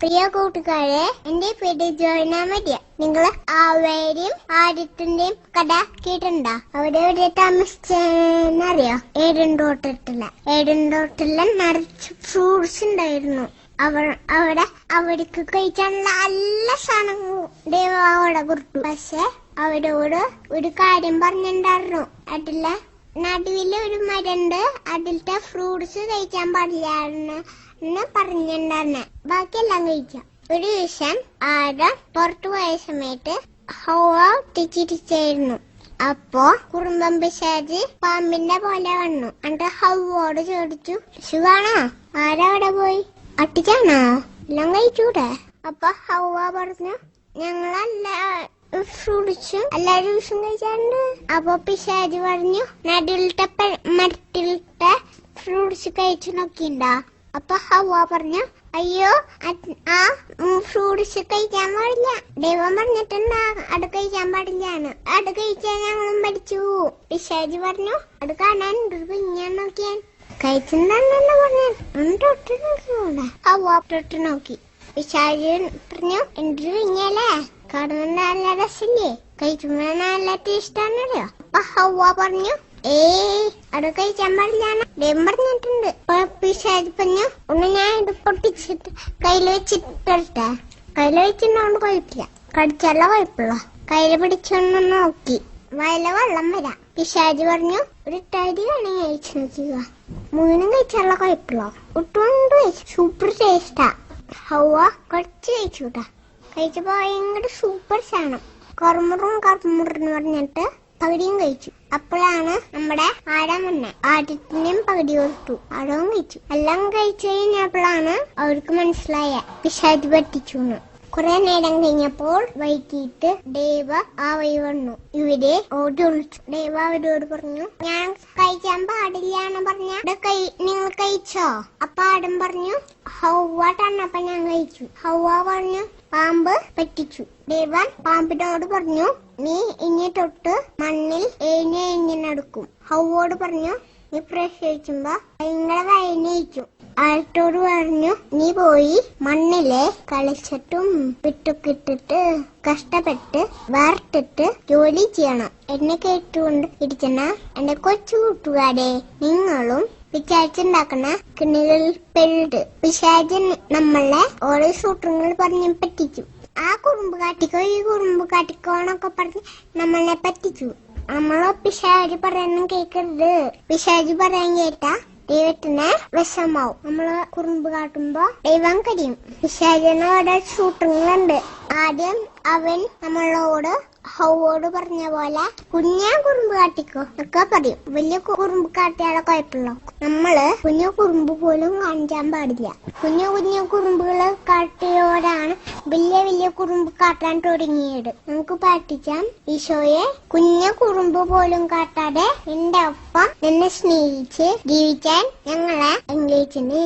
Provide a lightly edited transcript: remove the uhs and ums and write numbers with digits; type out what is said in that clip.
പ്രിയ കൂട്ടുകാരെ, എന്റെ പേര് ജോയിന മരിയ. നിങ്ങൾ ആവേരും ആദിത്യന്റെയും കഥ കേട്ടിട്ടുണ്ടോ? അവിടെ എവിടെ താമസിച്ചറിയോ? ഏഴൻതോട്ടില് നിറച്ച് ഫ്രൂട്ട്സ് ഉണ്ടായിരുന്നു. അവിടേക്ക് കഴിച്ചാൽ നല്ല സാധനങ്ങൾ ദൈവം അവിടെ കൊടുത്തു. പക്ഷെ അവരോട് ഒരു കാര്യം പറഞ്ഞിട്ടുണ്ടായിരുന്നു. അതിലെ നടുവില് ഒരു മരണ്ട്, അതിലത്തെ ഫ്രൂട്ട്സ് കഴിക്കാൻ പാടില്ലാന്ന് പറഞ്ഞിട്ടുണ്ടായിരുന്നെ. ബാക്കിയെല്ലാം കഴിക്കാം. ഒരു ദിവസം ആദം പുറത്തു പോയ സമയത്ത് ഹവ്വ തിരിച്ചായിരുന്നു. അപ്പോ കുറുമ്പൻ പിശാച് പാമ്പിന്റെ പോലെ വന്നു. എന്നിട്ട് ഹവ്വോട് ചോദിച്ചു, സുഖാണോ? ആരവിടെ പോയി? അട്ടിച്ചാണോ? എല്ലാം കഴിച്ചൂടെ? അപ്പൊ ഹവ്വ പറഞ്ഞു, ഞങ്ങളല്ല ഫ്രൂട്ട്സും എല്ലാ ജ്യൂസും കഴിച്ചാണ്ട്. അപ്പൊ പിശാച് പറഞ്ഞു, നടുവിലത്തെ മരത്തിലത്തെ ഫ്രൂട്ട്സ് കഴിച്ചു നോക്കിണ്ടാ? അപ്പൊ ഹവ്വ പറഞ്ഞു, അയ്യോ ആ ഫ്രൂട്ട്സ് കഴിക്കാൻ പാടില്ല, ദൈവം പറഞ്ഞിട്ടുണ്ടാ അത് കഴിക്കാൻ പാടില്ലാന്ന്. അത് കഴിച്ചാൽ ഞങ്ങളും പഠിച്ചു. പിശാച് പറഞ്ഞു, അത് കാണാൻ കുഞ്ഞാൻ നോക്കിയാൻ കഴിച്ചിട്ടുണ്ടെന്നല്ല പറഞ്ഞു. തൊട്ട് നോക്കിയൂടെ? ഹവ്വ തൊട്ട് നോക്കി. പിശാച് പറഞ്ഞു, എന്ത് കുഞ്ഞാലേ, കാണുന്ന നല്ല രസല്ലേ, കഴിക്കുമ്പോ നല്ല ടേസ്റ്റാണല്ലോ. അപ്പൊ ഹവ്വ പറഞ്ഞു, അത് കഴിക്കാൻ പാടില്ലാണ്, ദൈവം പറഞ്ഞിട്ടുണ്ട്. പിശാച് പറഞ്ഞു, ഒന്ന് ഞാൻ ഇത് പൊട്ടിച്ചിട്ട് കയ്യില് വെച്ചിട്ടെ. കയ്യില് വെച്ചിട്ടുണ്ടോണ്ട് കുഴപ്പമില്ല, കടിച്ചല്ല കുഴപ്പമില്ല. കയ്യില് പിടിച്ചൊന്ന് നോക്കി വയല വെള്ളം വരാം. പിശാച് പറഞ്ഞു, ഒരു തരി വേണമെങ്കിൽ കഴിച്ചു നോക്കുക, മുഴുവനും കഴിച്ചാലുള്ള കുഴപ്പമില്ല. ഒട്ടുകൊണ്ട് കഴിച്ചു, സൂപ്പർ ടേസ്റ്റാ. ഹവ്വ കുറച്ച് കഴിച്ചുട്ടാ. കഴിച്ചപ്പോ ഭയങ്കര സൂപ്പർ സാധനം. കറുമുറെന്ന് പറഞ്ഞിട്ട് പകുതിയും കഴിച്ചു. അപ്പോഴാണ് നമ്മുടെ ആടാൻ വന്നെ. ആദ്യത്തിനും പകുതി കൊടുത്തു, ആടവും കഴിച്ചു. എല്ലാം കഴിച്ചു കഴിഞ്ഞപ്പോഴാണ് അവർക്ക് മനസ്സിലായ പിശാച് പറ്റിച്ചു. കുറെ നേരം കഴിഞ്ഞപ്പോൾ വൈകിട്ട് ദേവ ആ വഴി വന്നു. ഇവരെ ഓടി ഒളിച്ചു. ദേവ അവരോട് പറഞ്ഞു, ഞാൻ കഴിക്കാൻ പാടില്ലാന്ന് പറഞ്ഞ നിങ്ങൾ കഴിച്ചോ? അപ്പൊ ആടം പറഞ്ഞു, ഹവ്വ തന്നപ്പോ ഞാൻ കഴിച്ചു. ഹവ്വ പറഞ്ഞു, പാമ്പ് പറ്റിച്ചു. ദേവൻ പാമ്പിനോട് പറഞ്ഞു, നീ ഇനി തൊട്ട് മണ്ണിൽ എഴിഞ്ഞ് നടക്കും. ഹവ്വോട് പറഞ്ഞു, നീ പ്രസവിച്ചുമ്പോ ഭയങ്കര വയനയിച്ചു. ആഴത്തോട് പറഞ്ഞു, നീ പോയി മണ്ണിലെ കളിച്ചിട്ടും വിട്ടൊക്കെ ഇട്ടിട്ട് കഷ്ടപ്പെട്ട് വാർത്തിട്ട് ജോലി ചെയ്യണം. എന്നെ കേട്ടുകൊണ്ട് ഇരിക്കുന്ന എന്റെ കൊച്ചു കൂട്ടുകാരെ, നിങ്ങളും പിശാചുണ്ടാക്കുന്ന കിണികളിൽ പെട്ട് പിശാചൻ നമ്മളെ ഓരോ സൂത്രങ്ങൾ പറഞ്ഞ് പറ്റിച്ചു. ആ കുറുമ്പ് കാട്ടിക്കോ ഈ കുറുമ്പ് കാട്ടിക്കോന്നൊക്കെ പറഞ്ഞ് നമ്മളെ പറ്റിച്ചു. നമ്മളോ പിശാച് പറയാനും കേക്കരുത്. പിശാച് പറയാൻ കേട്ടാ ദൈവത്തിന് വിഷമാവും. നമ്മള് കുറുമ്പ് കാട്ടുമ്പോ ദൈവം കരിയും. പിശാചിന് ഓരോ സൂത്രങ്ങളുണ്ട്. ആദ്യം അവൻ നമ്മളോട് ഹവ്വോട് പറഞ്ഞ പോലെ കുഞ്ഞാ കുറുമ്പ് കാട്ടിക്കോ ഒക്കെ പറയും. വലിയ കുറുമ്പ് കാട്ടിയാലെ കുഴപ്പമില്ല. നമ്മള് കുഞ്ഞു കുറുമ്പ് പോലും കാണിക്കാൻ പാടില്ല. കുഞ്ഞു കുറുമ്പുകള് കാട്ടിയോടാണ് വലിയ കുറുമ്പ് കാട്ടാൻ തുടങ്ങിയത്. നമുക്ക് പാട്ടിക്കാം, ഈശോയെ കുഞ്ഞു കുറുമ്പ് പോലും കാട്ടാതെ എന്റെ ഒപ്പം എന്നെ സ്നേഹിച്ച് ജീവിക്കാൻ ഞങ്ങളെ അനുഗ്രഹിച്ചേ.